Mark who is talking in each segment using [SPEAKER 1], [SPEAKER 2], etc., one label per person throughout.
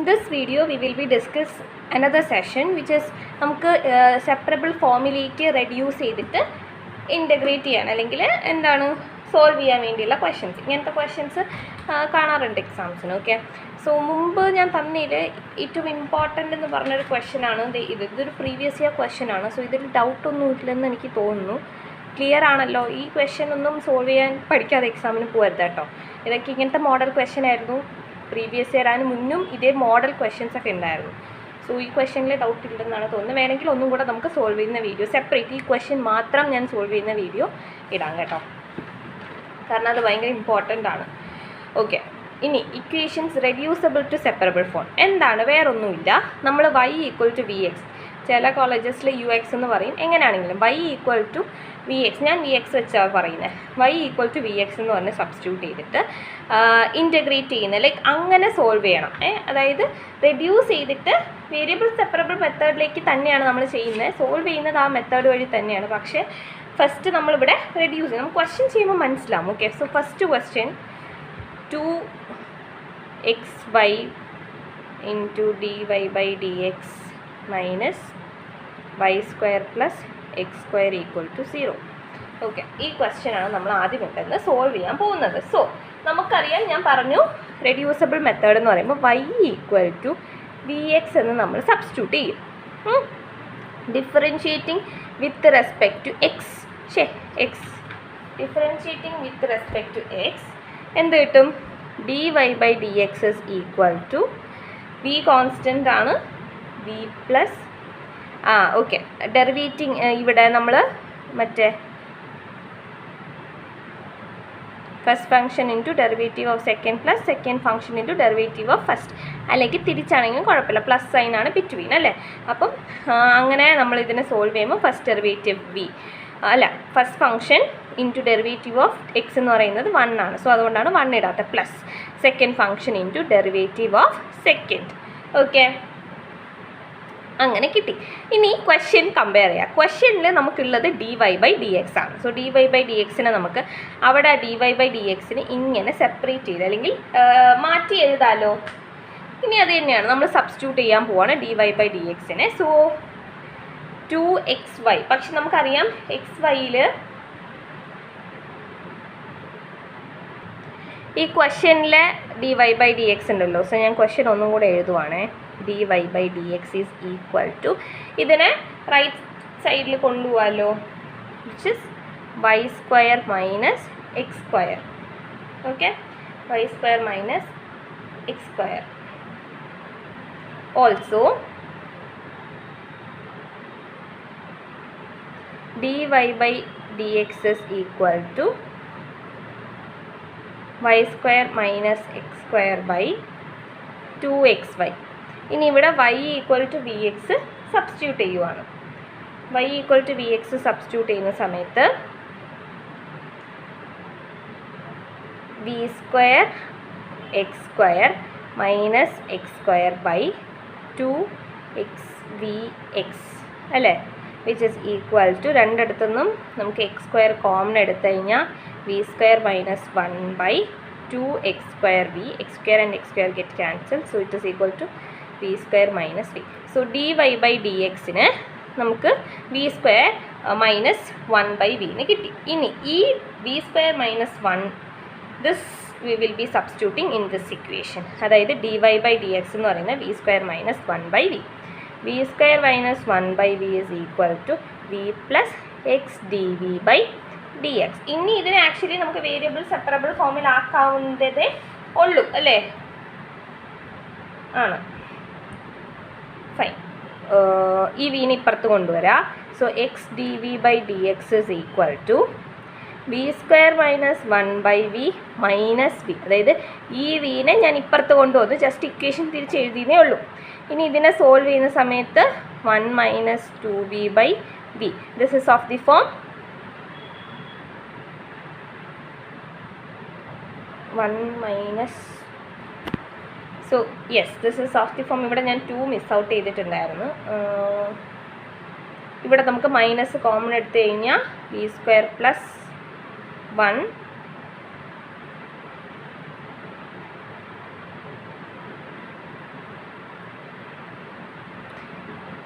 [SPEAKER 1] this video we will be discuss another session which is നമുക്ക് separable ഫോമിലേക്ക് reduce ചെയ്തിട്ട് integrate ചെയ്യാൻ അല്ലെങ്കിൽ എന്താണ് സോൾവ് ചെയ്യാൻ വേണ്ടിയുള്ള ക്വസ്റ്റ്യൻസ്. ഇങ്ങനത്തെ ക്വസ്റ്റ്യൻസ് കാണാറുണ്ട് എക്സാംസിന്. ഓക്കെ, സോ മുമ്പ് ഞാൻ തന്നതിൽ ഏറ്റവും ഇമ്പോർട്ടൻ്റ് എന്ന് പറഞ്ഞൊരു ക്വസ്റ്റ്യനാണ് ഇതൊരു പ്രീവിയസ് ഇയർ ക്വസ്റ്റ്യനാണ്. സോ ഇതിൽ ഡൗട്ടൊന്നും ഇല്ലെന്ന് എനിക്ക് തോന്നുന്നു. ക്ലിയർ ആണല്ലോ? ഈ ക്വസ്റ്റ്യൻ ഒന്നും സോൾവ് ചെയ്യാൻ പഠിക്കാതെ എക്സാമിന് പോകരുത് കേട്ടോ. ഇതൊക്കെ ഇങ്ങനത്തെ മോഡൽ ക്വസ്റ്റ്യൻ ആയിരുന്നു. പ്രീവിയസ് ഇയർ അതിന് മുന്നും ഇതേ മോഡൽ ക്വസ്റ്റ്യൻസ് ഒക്കെ ഉണ്ടായിരുന്നു. സോ ഈ ക്വസ്റ്റ്യനിൽ ഡൗട്ട് ഇല്ലെന്നാണ് തോന്നുന്നത്. വേണമെങ്കിൽ ഒന്നും കൂടെ നമുക്ക് സോൾവ് ചെയ്യുന്ന വീഡിയോ സെപ്പറേറ്റ് ഈ ക്വസ്റ്റ്യൻ മാത്രം ഞാൻ സോൾവ് ചെയ്യുന്ന വീഡിയോ ഇടാം കേട്ടോ, കാരണം അത് ഭയങ്കര ഇമ്പോർട്ടൻ്റ് ആണ്. ഓക്കെ, ഇനി equations reducible to separable form എന്താണ്? വേറൊന്നുമില്ല, നമ്മൾ y equal to V X, ചില കോളേജസിൽ യു എക്സ് എന്ന് പറയും, എങ്ങനെയാണെങ്കിലും y equal to V X, ഞാൻ വി എക്സ് വെച്ചാണ് പറയുന്നത്, y equal to V X എന്ന് പറഞ്ഞ് സബ്സ്റ്റിറ്റ്യൂട്ട് ചെയ്തിട്ട് ഇൻറ്റഗ്രേറ്റ് ചെയ്യുന്നത്, ലൈക്ക് അങ്ങനെ സോൾവ് ചെയ്യണം. അതായത് റെഡ്യൂസ് ചെയ്തിട്ട് വേരിയബിൾ സെപ്പറബിൾ മെത്തേഡിലേക്ക് തന്നെയാണ് നമ്മൾ ചെയ്യുന്നത്, സോൾവ് ചെയ്യുന്നത് ആ മെത്തേഡ് വഴി തന്നെയാണ്. പക്ഷേ ഫസ്റ്റ് നമ്മളിവിടെ റെഡ്യൂസ് ചെയ്യും, നമുക്ക് ക്വസ്റ്റ്യൻ ചെയ്യുമ്പോൾ മനസ്സിലാവും. Okay, so first question 2xy into dy/dx minus y square plus X square equal to 0. Okay, ഈ ക്വസ്റ്റ്യനാണ് നമ്മൾ ആദ്യം ഇട്ടെന്ന് സോൾവ് ചെയ്യാൻ പോകുന്നത്. സോ നമുക്കറിയാം, ഞാൻ പറഞ്ഞു റെഡ്യൂസബിൾ മെത്തേഡ് എന്ന് പറയുമ്പോൾ y equal to V X എന്ന് നമ്മൾ സബ്സ്റ്റിറ്റ്യൂട്ട് ചെയ്യും. Differentiating with respect to X, differentiating with respect to X എന്ത് കിട്ടും? dy/dx is equal to V constant ആണ്, വി പ്ലസ് ഓക്കെ ഡെറിവേറ്റിംഗ് ഇവിടെ നമ്മൾ മറ്റേ first function into derivative of second plus second function into derivative of first, അല്ലെങ്കിൽ തിരിച്ചാണെങ്കിലും കുഴപ്പമില്ല, plus sine ആണ് ബിറ്റ്വീൻ അല്ലേ. അപ്പം അങ്ങനെ നമ്മൾ ഇതിനെ സോൾവ് ചെയ്യുമ്പോൾ ഫസ്റ്റ് ഡെറിവേറ്റീവ് വി അല്ല first function into derivative of x എന്ന് പറയുന്നത് 1 ആണ്. സോ അതുകൊണ്ടാണ് 1 ഇടാത്ത, plus second function into derivative of second. Okay, അങ്ങനെ കിട്ടി. ഇനി ക്വസ്റ്റ്യൻ കമ്പയർ ചെയ്യാം. ക്വസ്റ്റ്യനിൽ നമുക്കുള്ളത് dy/dx ആണ്. സോ dy/dxനെ നമുക്ക് അവിടെ dy/dxനെ ഇങ്ങനെ സെപ്പറേറ്റ് ചെയ്ത് അല്ലെങ്കിൽ മാറ്റി എഴുതാമല്ലോ. ഇനി അത് തന്നെയാണ് നമ്മൾ സബ്സ്റ്റിറ്റ്യൂട്ട് ചെയ്യാൻ പോവാണ് dy/dxനെ. സോ 2xy, പക്ഷെ നമുക്കറിയാം xyയിൽ ഈ ക്വസ്റ്റ്യനിലെ dy/dx ഉണ്ടല്ലോ. സോ ഞാൻ ക്വസ്റ്റ്യൻ ഒന്നും കൂടെ എഴുതുവാണേ. dy/dx ഈസ് ഈക്വൽ ടു, ഇതിനെ റൈറ്റ് സൈഡിൽ കൊണ്ടുപോകാമല്ലോ, which is y square minus x square. Okay, y square minus x square. Also dy/dx is equal to y square minus x square by 2xy. ഇനി ഇവിടെ y equal to V x substitute ചെയ്യുവാണ്. y equal to V x substitute ചെയ്യുന്ന സമയത്ത് v square x square minus x square by 2xvx അല്ലേ, which is equal to, രണ്ടിടത്തുനിന്നും നമുക്ക് x square common എടുത്തു കഴിഞ്ഞാൽ v square minus 1/2x²v, x square and x square get cancel, so it is equal to V square minus v. So dy/dxന് നമുക്ക് v square minus 1/v കിട്ടി. ഇനി ഈ v square minus 1 this v will be substituting in this equation. അതായത് dy/dx എന്ന് പറയുന്നത് v square minus 1/v. V square minus 1/v is equal to v plus x dv/dx. ഇനി ഇതിനെ actually നമുക്ക് variable separable ഫോമിൽ ആക്കാവുന്നതേ ഉള്ളൂ അല്ലേ? ആണ്, ഫൈൻ. ഈ വീനെ ഇപ്പുറത്ത് കൊണ്ടുവരാം. So X dv/dx is equal to V square minus 1/v minus V. അതായത് ഈ വീനെ ഞാൻ ഇപ്പുറത്ത് കൊണ്ടുവന്നു, ജസ്റ്റ് ഇക്വേഷൻ തിരിച്ച് എഴുതിയതേ ഉള്ളൂ. ഇനി ഇതിനെ സോൾവ് ചെയ്യുന്ന സമയത്ത് 1 minus 2v/v, this is of the form 1 minus, so yes this is of the form. ഇവിടെ ഞാൻ 2 മിസ് ഔട്ട് ചെയ്തിട്ടുണ്ടായിരുന്നു. ഇവിടെ നമുക്ക് മൈനസ് കോമൺ എടുത്തു കഴിഞ്ഞാൽ വി സ്ക്വയർ പ്ലസ് 1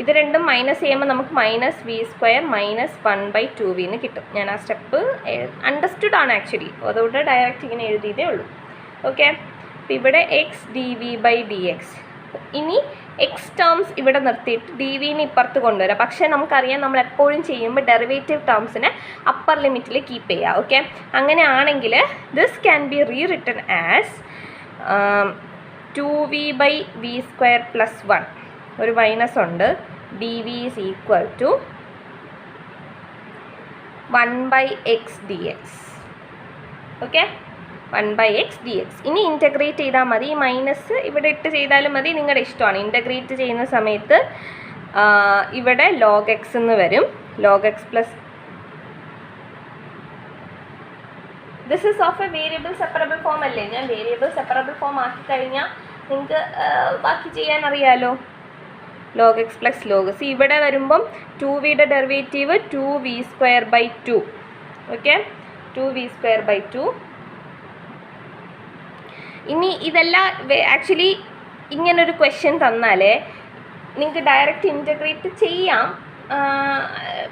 [SPEAKER 1] ഇത് രണ്ടും മൈനസ് ചെയ്യുമ്പോൾ നമുക്ക് -v² -1/2v എന്ന് കിട്ടും. ഞാൻ ആ സ്റ്റെപ്പ് അണ്ടർസ്റ്റുഡ് ആണ് ആക്ച്വലി, അതുകൊണ്ട് ഡയറക്റ്റ് ഇങ്ങനെ എഴുതിയതേ ഉള്ളൂ. ഓക്കെ, അപ്പോൾ ഇവിടെ x/dv/dx. ഇനി എക്സ് ടേംസ് ഇവിടെ നിർത്തിയിട്ട് ഡി വിനെ ഇപ്പുറത്ത് കൊണ്ടുവരാം. പക്ഷേ നമുക്കറിയാം നമ്മൾ എപ്പോഴും ചെയ്യുമ്പോൾ ഡെറിവേറ്റീവ് ടേംസിനെ അപ്പർ ലിമിറ്റിൽ കീപ്പ് ചെയ്യുക. ഓക്കെ, അങ്ങനെയാണെങ്കിൽ this can be re written as 2v/v² + 1, ഒരു മൈനസ് ഉണ്ട്, dv = 1/x dx. Okay, 1/x dx. ഇനി ഇൻറ്റഗ്രേറ്റ് ചെയ്താൽ മതി. ഈ മൈനസ് ഇവിടെ ഇട്ട് ചെയ്താലും മതി, നിങ്ങളുടെ ഇഷ്ടമാണ്. ഇൻറ്റഗ്രേറ്റ് ചെയ്യുന്ന സമയത്ത് ഇവിടെ log x എന്ന് വരും. log x plus this is of A variable separable form അല്ലേ. ഞാൻ വേരിയബിൾ സെപ്പറബിൾ ഫോം ആക്കി കഴിഞ്ഞാൽ നിങ്ങൾക്ക് ബാക്കി ചെയ്യാൻ അറിയാലോ. log x plus log c. ഇവിടെ വരുമ്പം 2vയുടെ ഡെറിവേറ്റീവ് 2v²/2. Okay, 2v²/2. ഇനി ഇതെല്ലാം ആക്ച്വലി ഇങ്ങനൊരു ക്വസ്റ്റ്യൻ തന്നാലേ നിങ്ങൾക്ക് ഡയറക്റ്റ് ഇൻറ്റഗ്രേറ്റ് ചെയ്യാം,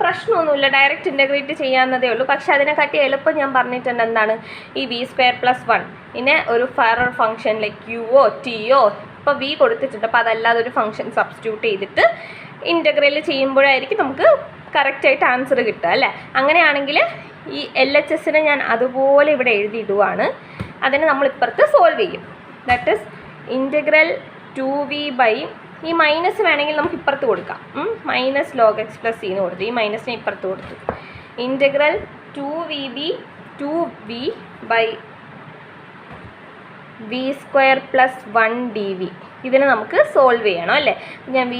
[SPEAKER 1] പ്രശ്നമൊന്നുമില്ല, ഡയറക്റ്റ് ഇൻറ്റഗ്രേറ്റ് ചെയ്യാവുന്നതേ ഉള്ളൂ. പക്ഷെ അതിനെക്കാട്ടി എളുപ്പം ഞാൻ പറഞ്ഞിട്ടുണ്ട് എന്താണ്, ഈ v² + 1 പിന്നെ ഒരു ഫയർ ഫംഗ്ഷൻ ലൈക്ക് യുവോ ടിയോ, ഇപ്പോൾ v കൊടുത്തിട്ടുണ്ട്, അപ്പോൾ അതല്ലാതെ ഒരു ഫംഗ്ഷൻ സബ്സ്റ്റിറ്റ്യൂട്ട് ചെയ്തിട്ട് ഇൻറ്റഗ്രൽ ചെയ്യുമ്പോഴായിരിക്കും നമുക്ക് കറക്റ്റായിട്ട് ആൻസർ കിട്ടുക അല്ലേ. അങ്ങനെയാണെങ്കിൽ ഈ LHSനെ ഞാൻ അതുപോലെ ഇവിടെ എഴുതിയിടുവാണ്. അതിനെ നമ്മൾ ഇപ്പുറത്ത് സോൾവ് ചെയ്യും. ദാറ്റ് ഈസ് ഇൻറ്റഗ്രൽ 2v/ ഈ മൈനസ് വേണമെങ്കിൽ നമുക്ക് ഇപ്പുറത്ത് കൊടുക്കാം, -log x + c എന്ന് കൊടുത്തു, ഈ മൈനസിനെ ഇപ്പുറത്ത് കൊടുത്തു. Integral 2v/v² + 1 dv. ഇതിനെ നമുക്ക് സോൾവ് ചെയ്യണം അല്ലേ. ഞാൻ v²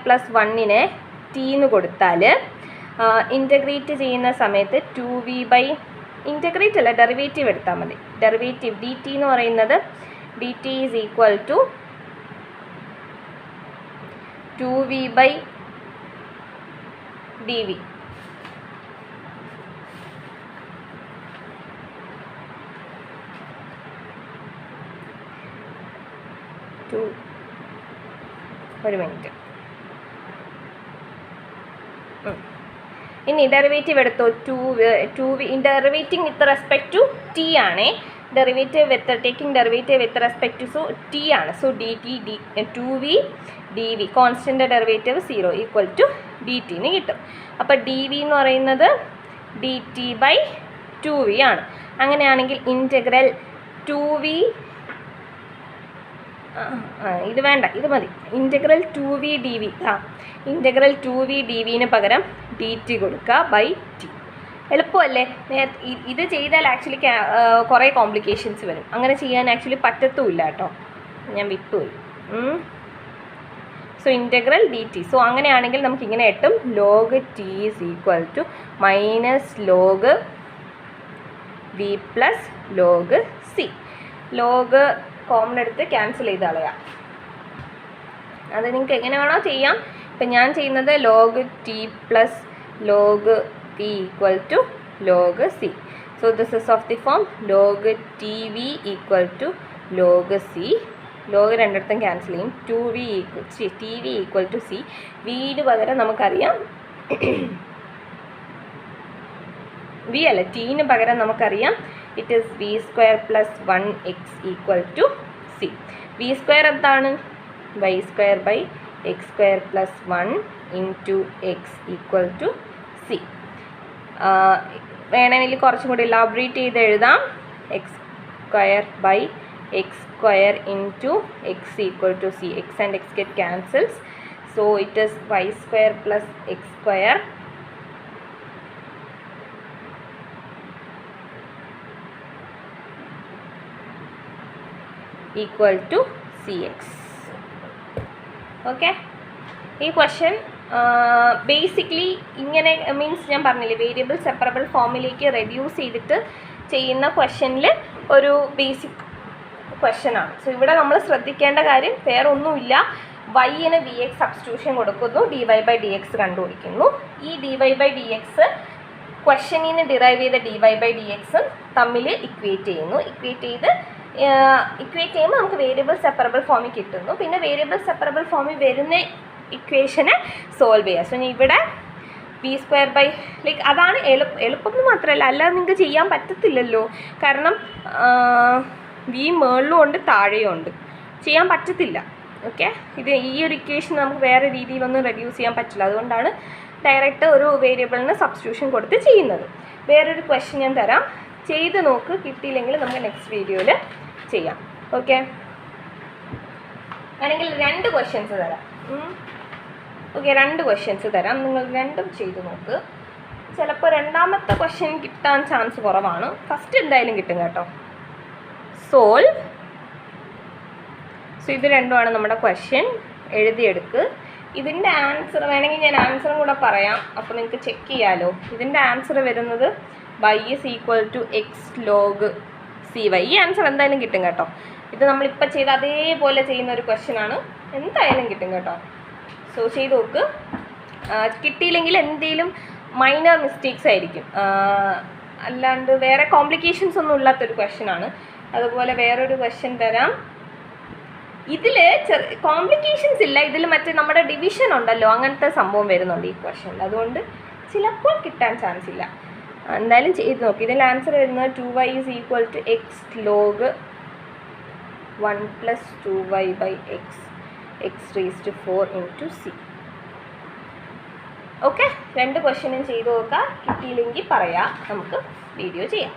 [SPEAKER 1] + 1നെ t എന്ന് കൊടുത്താൽ ഇൻറ്റഗ്രേറ്റ് ചെയ്യുന്ന സമയത്ത് 2v/ ഇൻറ്റഗ്രേറ്റ് അല്ല, ഡെറിവേറ്റീവ് എടുത്താൽ മതി. ഡെറിവേറ്റീവ് dt എന്ന് പറയുന്നത് dt = 2v/dv. ഒരു മിനിറ്റ്. ഇനി ഡെറിവേറ്റീവ് എടുത്തോ. 2v derivating with respect to t ആണേ. Derivative with taking derivative with respect to t ആണ്. So dt 2v dv constant derivative 0 = dt എന്ന് കിട്ടും. അപ്പോൾ dv എന്ന് പറയുന്നത് dt/2v ആണ്. അങ്ങനെയാണെങ്കിൽ ഇൻറ്റഗ്രൽ 2v ഇത് വേണ്ട, ഇത് മതി. Integral 2v dv integral 2v dvന് പകരം dt കൊടുക്കുക /t. എളുപ്പമല്ലേ. ഇത് ചെയ്താൽ ആക്ച്വലി കുറേ കോംപ്ലിക്കേഷൻസ് വരും. അങ്ങനെ ചെയ്യാൻ ആക്ച്വലി പറ്റത്തുമില്ല കേട്ടോ, ഞാൻ വിട്ടുപോയി. So integral dt. സോ അങ്ങനെയാണെങ്കിൽ നമുക്ക് ഇങ്ങനെ കിട്ടും log t = -log v + log c. log common എടുത്ത് ക്യാൻസൽ ചെയ്ത് കളയാം. അത് നിങ്ങൾക്ക് എങ്ങനെ വേണോ ചെയ്യാം. ഇപ്പം ഞാൻ ചെയ്യുന്നത് log t + log v = log c. So this is of the form log tv = log c. log രണ്ടിടത്തും ക്യാൻസൽ ചെയ്യും. tv = c. vന് പകരം നമുക്കറിയാം v അല്ല, tന് പകരം നമുക്കറിയാം it is v² + 1x = c. v² എന്താണ്? y²/x² + 1 × x = c. വേണമെങ്കിൽ കുറച്ചും കൂടി ഇലാബറേറ്റ് ചെയ്ത് എഴുതാം. x² × x = c. x and x get cancels. So it is y² + x² = cx. Okay, ഈ ക്വസ്റ്റ്യൻ ബേസിക്കലി ഇങ്ങനെ മീൻസ് ഞാൻ പറഞ്ഞില്ലേ വേരിയബിൾ സെപ്പറബിൾ ഫോമിലേക്ക് റെഡ്യൂസ് ചെയ്തിട്ട് ചെയ്യുന്ന ക്വസ്റ്റ്യനിൽ ഒരു ബേസിക് ക്വസ്റ്റ്യനാണ്. സോ ഇവിടെ നമ്മൾ ശ്രദ്ധിക്കേണ്ട കാര്യം വേറെ ഒന്നുമില്ല. വൈന് vx സബ്സ്റ്റിറ്റ്യൂഷൻ കൊടുക്കുന്നു, dy/dx കണ്ടുപിടിക്കുന്നു. ഈ dy/dx ക്വസ്റ്റ്യനിൽ നിന്ന് ഡിറൈവ് ചെയ്ത dy/dx തമ്മിൽ ഇക്വേറ്റ് ചെയ്യുന്നു. ഇക്വേറ്റ് ചെയ്യുമ്പോൾ നമുക്ക് വേരിയബിൾ സെപ്പറബിൾ ഫോമിൽ കിട്ടുന്നു. പിന്നെ വേരിയബിൾ സെപ്പറബിൾ ഫോമിൽ വരുന്ന ഇക്വേഷനെ സോൾവ് ചെയ്യുക. സോ ഇവിടെ v² ലൈക്ക് അതാണ് എളുപ്പം എന്ന് മാത്രമല്ല, അല്ലാതെ നിങ്ങൾക്ക് ചെയ്യാൻ പറ്റത്തില്ലല്ലോ. കാരണം v മുകളിലും ഉണ്ട് താഴെയും ഉണ്ട്, ചെയ്യാൻ പറ്റത്തില്ല. ഓക്കെ, ഇത് ഈ ഒരു ഇക്വേഷൻ നമുക്ക് വേറെ രീതിയിലൊന്നും റെഡ്യൂസ് ചെയ്യാൻ പറ്റില്ല. അതുകൊണ്ടാണ് ഡയറക്റ്റ് ഒരു വേരിയബിളിന് സബ്സ്റ്റിറ്റ്യൂഷൻ കൊടുത്ത് ചെയ്യുന്നത്. വേറൊരു ക്വസ്റ്റ്യൻ ഞാൻ തരാം, ചെയ്ത് നോക്ക്. കിട്ടിയില്ലെങ്കിൽ നമുക്ക് നെക്സ്റ്റ് വീഡിയോയിൽ ചെയ്യാം. ഓക്കെ, ആണെങ്കിൽ 2 ക്വസ്റ്റ്യൻസ് തരാം. ഓക്കെ, 2 ക്വസ്റ്റ്യൻസ് തരാം, നിങ്ങൾ രണ്ടും ചെയ്ത് നോക്ക്. ചിലപ്പോൾ രണ്ടാമത്തെ ക്വസ്റ്റ്യൻ കിട്ടാൻ ചാൻസ് കുറവാണ്, ഫസ്റ്റ് എന്തായാലും കിട്ടും കേട്ടോ. സോൾവ്. സോ ഇത് രണ്ടുമാണ് നമ്മുടെ ക്വസ്റ്റ്യൻ, എഴുതിയെടുക്ക്. ഇതിൻ്റെ ആൻസർ വേണമെങ്കിൽ ഞാൻ ആൻസറും കൂടെ പറയാം, അപ്പോൾ നിങ്ങൾക്ക് ചെക്ക് ചെയ്യാമല്ലോ. ഇതിൻ്റെ ആൻസർ വരുന്നത് y = x log cy. ഈ ആൻസർ എന്തായാലും കിട്ടും കേട്ടോ. ഇത് നമ്മളിപ്പോൾ ചെയ്ത് അതേപോലെ ചെയ്യുന്ന ഒരു ക്വസ്റ്റ്യനാണ്, എന്തായാലും കിട്ടും കേട്ടോ. സോ ചെയ്ത് നോക്ക്. കിട്ടിയില്ലെങ്കിൽ എന്തെങ്കിലും മൈനർ മിസ്റ്റേക്സ് ആയിരിക്കും, അല്ലാണ്ട് വേറെ കോംപ്ലിക്കേഷൻസ് ഒന്നും ഇല്ലാത്തൊരു ക്വസ്റ്റ്യനാണ്. അതുപോലെ വേറൊരു ക്വസ്റ്റ്യൻ തരാം. ഇതിൽ കോംപ്ലിക്കേഷൻസ് ഇല്ല, ഇതിൽ മറ്റേ നമ്മുടെ ഡിവിഷൻ ഉണ്ടല്ലോ, അങ്ങനത്തെ സംഭവം വരുന്നുണ്ട് ഈ ക്വസ്റ്റ്യനിൽ. അതുകൊണ്ട് ചിലപ്പോൾ കിട്ടാൻ ചാൻസ് ഇല്ല. എന്തായാലും ചെയ്ത് നോക്കി. ഇതിൽ ആൻസർ വരുന്നത് 2y = x log 1 + 2y/x x⁴ × c. Okay, 2 ക്വസ്റ്റ്യനും ചെയ്ത് നോക്കാം. കിട്ടിയില്ലെങ്കിൽ പറയാം, നമുക്ക് വീഡിയോ ചെയ്യാം.